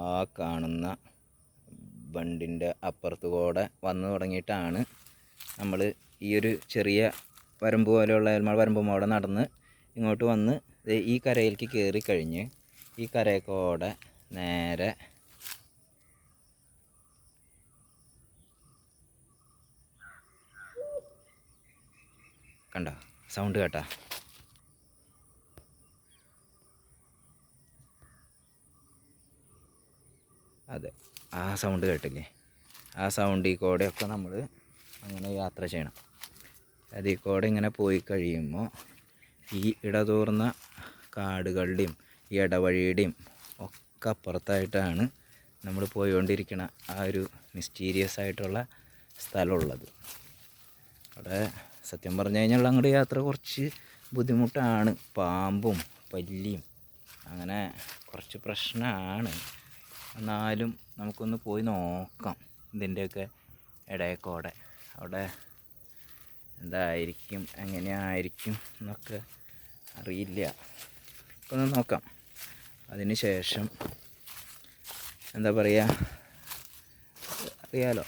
ആ കാണുന്ന ബണ്ടിൻ്റെ അപ്പുറത്ത് കൂടെ വന്നു തുടങ്ങിയിട്ടാണ് നമ്മൾ ഈ ഒരു ചെറിയ വരമ്പ് പോലെയുള്ള നമ്മൾ വരമ്പ് അവിടെ നടന്ന് ഇങ്ങോട്ട് വന്ന് ഈ കരയിലേക്ക് കയറി കഴിഞ്ഞ് ഈ കരയൊക്കെ നേരെ കണ്ട സൗണ്ട് കേട്ടാ. അതെ, ആ സൗണ്ട് കേട്ടില്ലേ? ആ സൗണ്ടിൽ കൂടെയൊക്കെ നമ്മൾ അങ്ങനെ യാത്ര ചെയ്യണം. അതിൽ കൂടെ ഇങ്ങനെ പോയി കഴിയുമ്പോൾ ഈ ഇടതൂർന്ന കാടുകളുടെയും ഈ ഇടവഴിയുടെയും ഒക്കെ അപ്പുറത്തായിട്ടാണ് നമ്മൾ പോയിക്കൊണ്ടിരിക്കുന്ന ആ ഒരു മിസ്റ്റീരിയസ് ആയിട്ടുള്ള സ്ഥലമുള്ളത്. അവിടെ സത്യം പറഞ്ഞു കഴിഞ്ഞാൽ അങ്ങോട്ട് യാത്ര കുറച്ച് ബുദ്ധിമുട്ടാണ്. പാമ്പും പല്ലിയും അങ്ങനെ കുറച്ച് പ്രശ്നമാണ്. എന്നാലും നമുക്കൊന്ന് പോയി നോക്കാം ഇതിൻ്റെയൊക്കെ ഇടയക്കോടെ അവിടെ എന്തായിരിക്കും എങ്ങനെയായിരിക്കും എന്നൊക്കെ അറിയില്ല. ഒന്ന് നോക്കാം. അതിന് ശേഷം എന്താ പറയുക, അറിയാലോ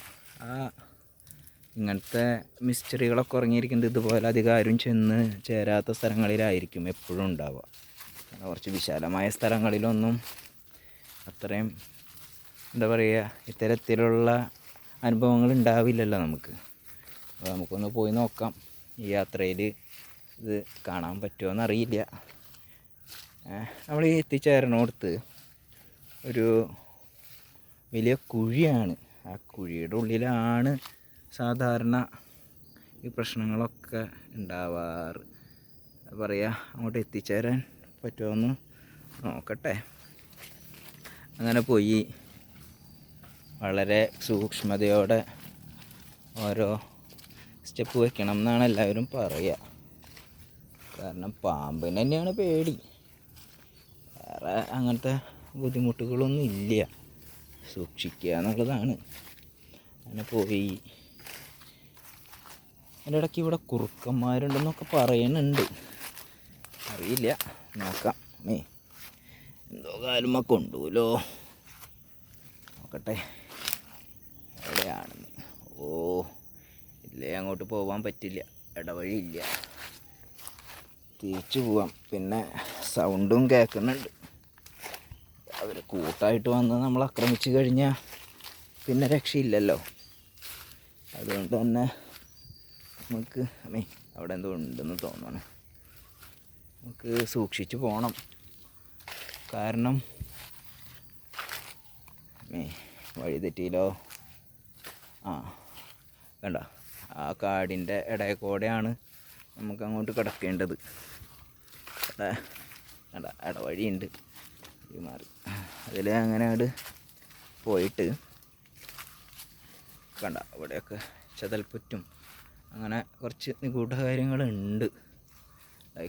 ഇങ്ങനത്തെ മിസ്റ്ററികളൊക്കെ ഉറങ്ങിയിരിക്കുന്നത് ഇതുപോലെ അധികം ആരും ചെന്ന് ചേരാത്ത സ്ഥലങ്ങളിലായിരിക്കും എപ്പോഴും ഉണ്ടാവുക. കുറച്ച് വിശാലമായ സ്ഥലങ്ങളിലൊന്നും അത്രയും എന്താ പറയുക ഇത്തരത്തിലുള്ള അനുഭവങ്ങൾ ഉണ്ടാവില്ലല്ലോ നമുക്ക്. അപ്പോൾ നമുക്കൊന്ന് പോയി നോക്കാം. ഈ യാത്രയിൽ ഇത് കാണാൻ പറ്റുമോ എന്നറിയില്ല. നമ്മൾ ഈ എത്തിച്ചേരണോടത്ത് ഒരു വലിയ കുഴിയാണ്. ആ കുഴിയുടെ ഉള്ളിലാണ് സാധാരണ ഈ പ്രശ്നങ്ങളൊക്കെ ഉണ്ടാവാറ്. പറയുക, അങ്ങോട്ട് എത്തിച്ചേരാൻ പറ്റുമോയെന്ന് നോക്കട്ടെ. അങ്ങനെ പോയി വളരെ സൂക്ഷ്മതയോടെ ഓരോ സ്റ്റെപ്പ് വയ്ക്കണം എന്നാണ് എല്ലാവരും പറയുക. കാരണം പാമ്പിന് തന്നെയാണ് പേടി, വേറെ അങ്ങനത്തെ ബുദ്ധിമുട്ടുകളൊന്നും ഇല്ല. സൂക്ഷിക്കുക എന്നുള്ളതാണ്. അങ്ങനെ പോയി അതിൻ്റെ ഇടയ്ക്ക് ഇവിടെ കുറുക്കന്മാരുണ്ടെന്നൊക്കെ പറയുന്നുണ്ട്, അറിയില്ല, നോക്കാം. എന്തോ കാലുമ്മ കൊണ്ടുപോലോ, നോക്കട്ടെ എവിടെയാണെന്ന്. ഓ ഇല്ലേ, അങ്ങോട്ട് പോകാൻ പറ്റില്ല, ഇടവഴിയില്ല, തിരിച്ചു പോവാം. പിന്നെ സൗണ്ടും കേൾക്കുന്നുണ്ട്. അവർ കൂട്ടായിട്ട് വന്ന് നമ്മൾ ആക്രമിച്ചു കഴിഞ്ഞാൽ പിന്നെ രക്ഷയില്ലല്ലോ. അതുകൊണ്ട് തന്നെ നമുക്ക് അവിടെ എന്തോ ഉണ്ടെന്ന് തോന്നണം. നമുക്ക് സൂക്ഷിച്ച് പോകണം. കാരണം വഴി തെറ്റിയില്ലോ. കണ്ട, ആ കാടിൻ്റെ ഇടയിൽ കൂടെയാണ് നമുക്ക് അങ്ങോട്ട് കിടക്കേണ്ടത്. കണ്ട ഇടവഴിയുണ്ട് മാറി, അതിൽ അങ്ങനെ അങ്ങോട്ട് പോയിട്ട് കണ്ട ഇവിടെയൊക്കെ ചതൽപ്പുറ്റും അങ്ങനെ കുറച്ച് നിഗൂഢ കാര്യങ്ങളുണ്ട്.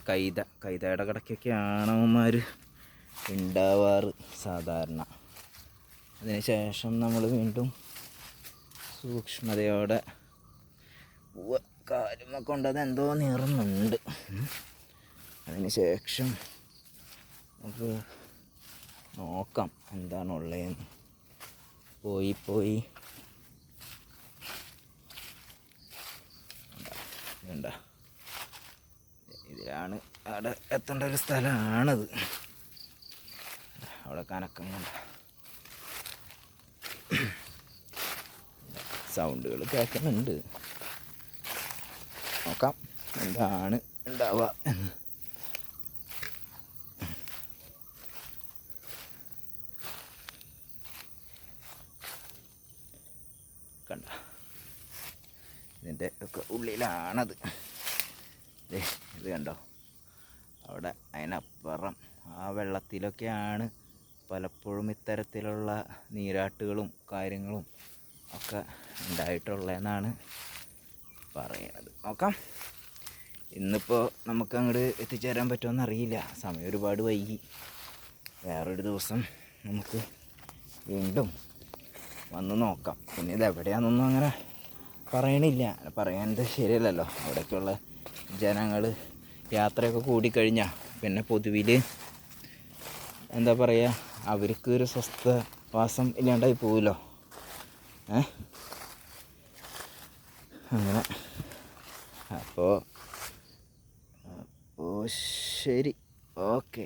കൈതയുടെ കടക്കൊക്കെയാണ് അവന്മാർ ഉണ്ടാവാറ് സാധാരണ. അതിന് ശേഷം നമ്മൾ വീണ്ടും സൂക്ഷ്മതയോടെ കാലുമ കൊണ്ടത് എന്തോ നീറുന്നുണ്ട്. അതിന് ശേഷം നമുക്ക് നോക്കാം എന്താണുള്ളതെന്ന്. പോയി വേണ്ട, ഇതിലാണ് അവിടെ എത്തേണ്ട ഒരു സ്ഥലമാണത്. അവിടെ കനക്കം കണ്ട സൗണ്ടുകൾ കേൾക്കുന്നുണ്ട്. നോക്കാം എന്താണ് ഉണ്ടാവുക എന്ന്. കണ്ട, ഇതിൻ്റെ ഒക്കെ ഉള്ളിലാണത്. ഇത് കണ്ടോ, അവിടെ അതിനപ്പുറം ആ വെള്ളത്തിലൊക്കെയാണ് പലപ്പോഴും ഇത്തരത്തിലുള്ള നീരാട്ടുകളും കാര്യങ്ങളും ഒക്കെ ഉണ്ടായിട്ടുള്ളതെന്നാണ് പറയുന്നത്. നോക്കാം. ഇന്നിപ്പോൾ നമുക്ക് അങ്ങോട്ട് എത്തിച്ചേരാൻ പറ്റുമെന്ന് അറിയില്ല, സമയം ഒരുപാട് വൈകി. വേറൊരു ദിവസം നമുക്ക് വീണ്ടും വന്ന് നോക്കാം. പിന്നെ ഇതെവിടെയാണെന്നൊന്നും അങ്ങനെ പറയണില്ല, പറയാനത് ശരിയല്ലല്ലോ. അവിടേക്കുള്ള ജനങ്ങൾ യാത്രയൊക്കെ കൂടിക്കഴിഞ്ഞാൽ പിന്നെ പൊതുവിൽ എന്താ പറയുക, അവർക്ക് ഒരു സ്വസ്ഥ വാസം ഇല്ലാണ്ടായി പോവുമല്ലോ. അങ്ങനെ അപ്പോൾ ശരി. ഓക്കെ.